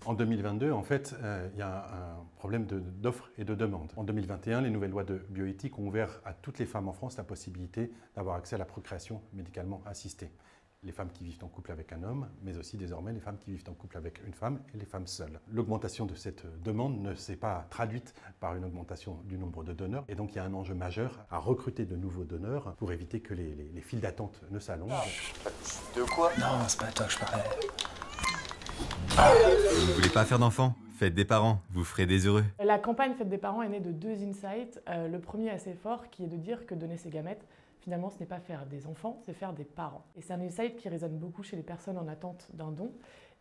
En 2022, en fait, il y a un problème d'offre et de demande. En 2021, les nouvelles lois de bioéthique ont ouvert à toutes les femmes en France la possibilité d'avoir accès à la procréation médicalement assistée. Les femmes qui vivent en couple avec un homme, mais aussi désormais les femmes qui vivent en couple avec une femme et les femmes seules. L'augmentation de cette demande ne s'est pas traduite par une augmentation du nombre de donneurs, et donc il y a un enjeu majeur à recruter de nouveaux donneurs pour éviter que les files d'attente ne s'allongent. De quoi? Non, c'est pas à toi que je parlais. Vous ne voulez pas faire d'enfants? Faites des parents, vous ferez des heureux. La campagne Faites des parents est née de deux insights. Le premier assez fort qui est de dire que donner ses gamètes, finalement ce n'est pas faire des enfants, c'est faire des parents. Et c'est un insight qui résonne beaucoup chez les personnes en attente d'un don.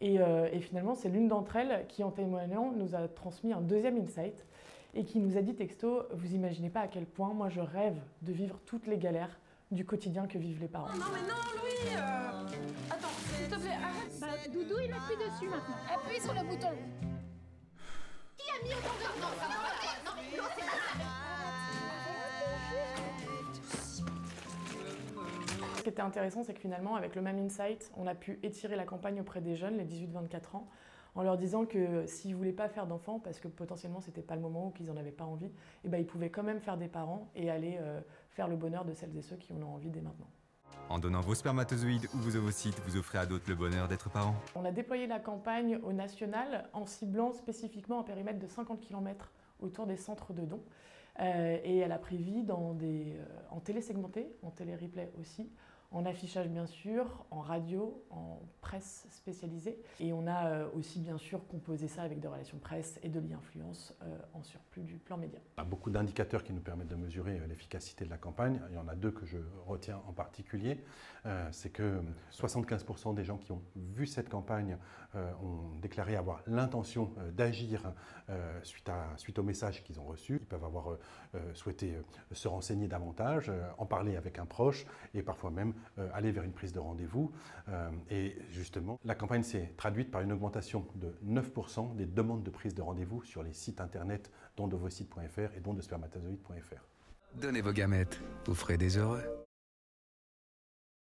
Et finalement c'est l'une d'entre elles qui, en témoignant, nous a transmis un deuxième insight et qui nous a dit texto, vous imaginez pas à quel point moi je rêve de vivre toutes les galères du quotidien que vivent les parents. Non mais non Louis Attends, s'il te plaît, arrête. Bah, Doudou il appuie dessus maintenant. Appuie sur le bouton. Qui a mis autant de... Non, ça va pas. Non, c'est pas ça. Ce qui était intéressant, c'est que finalement, avec le même insight, on a pu étirer la campagne auprès des jeunes, les 18-24 ans, en leur disant que s'ils ne voulaient pas faire d'enfants, parce que potentiellement c'était pas le moment ou qu'ils n'en avaient pas envie, eh ben, ils pouvaient quand même faire des parents et aller faire le bonheur de celles et ceux qui en ont envie dès maintenant. En donnant vos spermatozoïdes ou vos ovocytes, vous offrez à d'autres le bonheur d'être parents. On a déployé la campagne au national en ciblant spécifiquement un périmètre de 50 km autour des centres de dons. Et elle a pris vie en télé segmentée, en télé replay aussi, en affichage bien sûr, en radio, en presse spécialisée. Et on a aussi bien sûr composé ça avec des relations presse et de l'e-influence en surplus du plan média. Il y a beaucoup d'indicateurs qui nous permettent de mesurer l'efficacité de la campagne. Il y en a deux que je retiens en particulier. C'est que 75% des gens qui ont vu cette campagne ont déclaré avoir l'intention d'agir suite au message qu'ils ont reçu. Ils peuvent avoir souhaité se renseigner davantage, en parler avec un proche et parfois même aller vers une prise de rendez-vous. Et justement, la campagne s'est traduite par une augmentation de 9% des demandes de prise de rendez-vous sur les sites internet dondovocite.fr et dondespermatozoïdes.fr. Donnez vos gamètes, vous ferez des heureux.